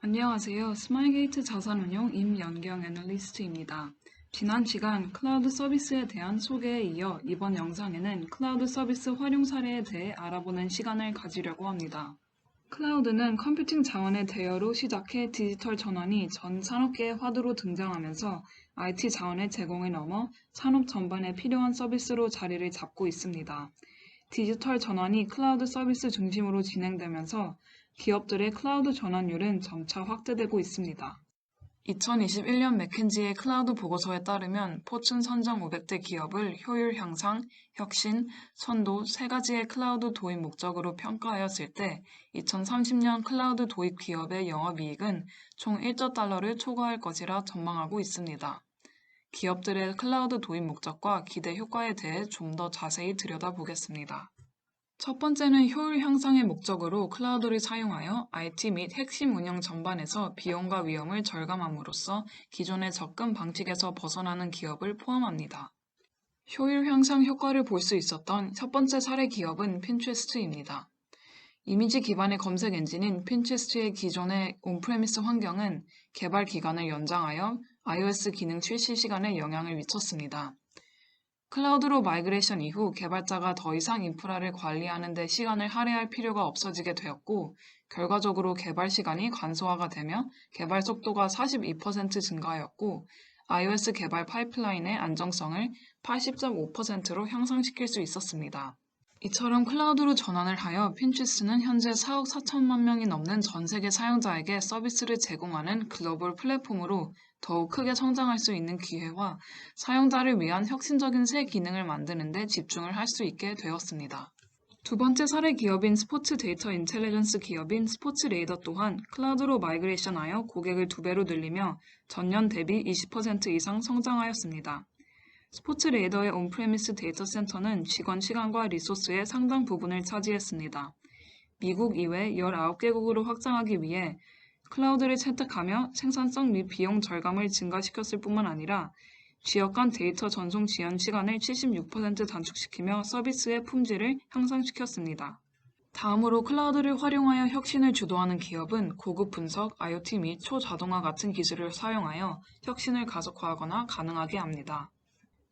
안녕하세요. 스마일게이트 자산운용 임연경 애널리스트입니다. 지난 시간 클라우드 서비스에 대한 소개에 이어 이번 영상에는 클라우드 서비스 활용 사례에 대해 알아보는 시간을 가지려고 합니다. 클라우드는 컴퓨팅 자원의 대여로 시작해 디지털 전환이 전 산업계의 화두로 등장하면서 IT 자원의 제공을 넘어 산업 전반에 필요한 서비스로 자리를 잡고 있습니다. 디지털 전환이 클라우드 서비스 중심으로 진행되면서 기업들의 클라우드 전환율은 점차 확대되고 있습니다. 2021년 맥킨지의 클라우드 보고서에 따르면 포춘 선정 500대 기업을 효율 향상, 혁신, 선도 세 가지의 클라우드 도입 목적으로 평가하였을 때 2030년 클라우드 도입 기업의 영업이익은 총 1조 달러를 초과할 것이라 전망하고 있습니다. 기업들의 클라우드 도입 목적과 기대 효과에 대해 좀 더 자세히 들여다보겠습니다. 첫 번째는 효율 향상의 목적으로 클라우드를 사용하여 IT 및 핵심 운영 전반에서 비용과 위험을 절감함으로써 기존의 접근 방식에서 벗어나는 기업을 포함합니다. 효율 향상 효과를 볼 수 있었던 첫 번째 사례 기업은 핀트레스트입니다. 이미지 기반의 검색 엔진인 핀트레스트의 기존의 온프레미스 환경은 개발 기간을 연장하여 iOS 기능 출시 시간에 영향을 미쳤습니다. 클라우드로 마이그레이션 이후 개발자가 더 이상 인프라를 관리하는 데 시간을 할애할 필요가 없어지게 되었고, 결과적으로 개발 시간이 간소화가 되며 개발 속도가 42% 증가하였고, iOS 개발 파이프라인의 안정성을 80.5%로 향상시킬 수 있었습니다. 이처럼 클라우드로 전환을 하여 핀트레스트는 현재 4억 4천만 명이 넘는 전 세계 사용자에게 서비스를 제공하는 글로벌 플랫폼으로 더욱 크게 성장할 수 있는 기회와 사용자를 위한 혁신적인 새 기능을 만드는 데 집중을 할 수 있게 되었습니다. 두 번째 사례 기업인 스포츠 데이터 인텔리전스 기업인 스포츠레이더 또한 클라우드로 마이그레이션하여 고객을 2배로 늘리며 전년 대비 20% 이상 성장하였습니다. 스포츠레이더의 온프레미스 데이터 센터는 직원 시간과 리소스의 상당 부분을 차지했습니다. 미국 이외 19개국으로 확장하기 위해 클라우드를 채택하며 생산성 및 비용 절감을 증가시켰을 뿐만 아니라 지역 간 데이터 전송 지연 시간을 76% 단축시키며 서비스의 품질을 향상시켰습니다. 다음으로 클라우드를 활용하여 혁신을 주도하는 기업은 고급 분석, IoT 및 초자동화 같은 기술을 사용하여 혁신을 가속화하거나 가능하게 합니다.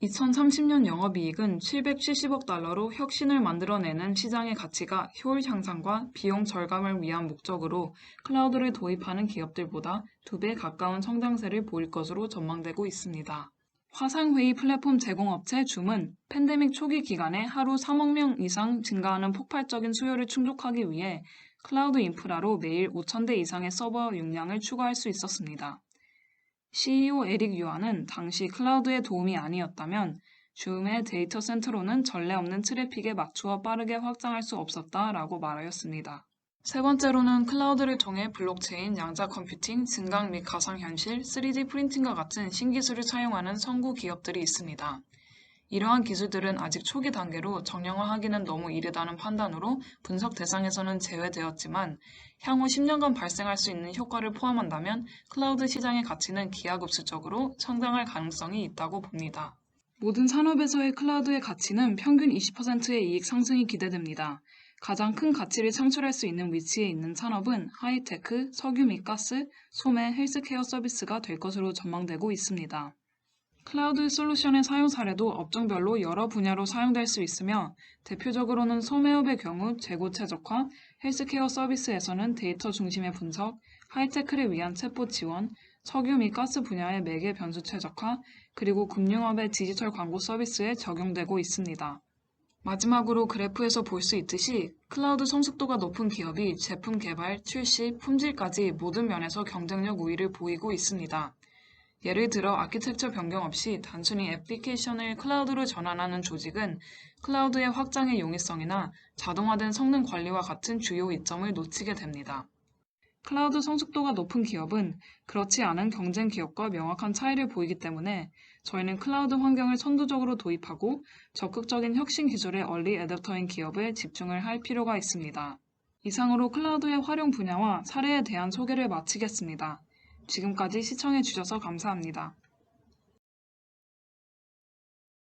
2030년 영업이익은 770억 달러로 혁신을 만들어내는 시장의 가치가 효율 향상과 비용 절감을 위한 목적으로 클라우드를 도입하는 기업들보다 2배 가까운 성장세를 보일 것으로 전망되고 있습니다. 화상회의 플랫폼 제공업체 줌은 팬데믹 초기 기간에 하루 3억 명 이상 증가하는 폭발적인 수요를 충족하기 위해 클라우드 인프라로 매일 5,000대 이상의 서버 용량을 추가할 수 있었습니다. CEO 에릭 유아는 당시 클라우드의 도움이 아니었다면 줌의 데이터 센터로는 전례 없는 트래픽에 맞추어 빠르게 확장할 수 없었다라고 말하였습니다. 세 번째로는 클라우드를 통해 블록체인, 양자 컴퓨팅, 증강 및 가상현실, 3D 프린팅과 같은 신기술을 사용하는 선구 기업들이 있습니다. 이러한 기술들은 아직 초기 단계로 정형화하기는 너무 이르다는 판단으로 분석 대상에서는 제외되었지만 향후 10년간 발생할 수 있는 효과를 포함한다면 클라우드 시장의 가치는 기하급수적으로 성장할 가능성이 있다고 봅니다. 모든 산업에서의 클라우드의 가치는 평균 20%의 이익 상승이 기대됩니다. 가장 큰 가치를 창출할 수 있는 위치에 있는 산업은 하이테크, 석유 및 가스, 소매, 헬스케어 서비스가 될 것으로 전망되고 있습니다. 클라우드 솔루션의 사용 사례도 업종별로 여러 분야로 사용될 수 있으며 대표적으로는 소매업의 경우 재고 최적화, 헬스케어 서비스에서는 데이터 중심의 분석, 하이테크를 위한 챗봇 지원, 석유 및 가스 분야의 매개 변수 최적화, 그리고 금융업의 디지털 광고 서비스에 적용되고 있습니다. 마지막으로 그래프에서 볼 수 있듯이 클라우드 성숙도가 높은 기업이 제품 개발, 출시, 품질까지 모든 면에서 경쟁력 우위를 보이고 있습니다. 예를 들어 아키텍처 변경 없이 단순히 애플리케이션을 클라우드로 전환하는 조직은 클라우드의 확장의 용이성이나 자동화된 성능 관리와 같은 주요 이점을 놓치게 됩니다. 클라우드 성숙도가 높은 기업은 그렇지 않은 경쟁 기업과 명확한 차이를 보이기 때문에 저희는 클라우드 환경을 선도적으로 도입하고 적극적인 혁신 기술의 얼리 애답터인 기업에 집중을 할 필요가 있습니다. 이상으로 클라우드의 활용 분야와 사례에 대한 소개를 마치겠습니다. 지금까지 시청해 주셔서 감사합니다.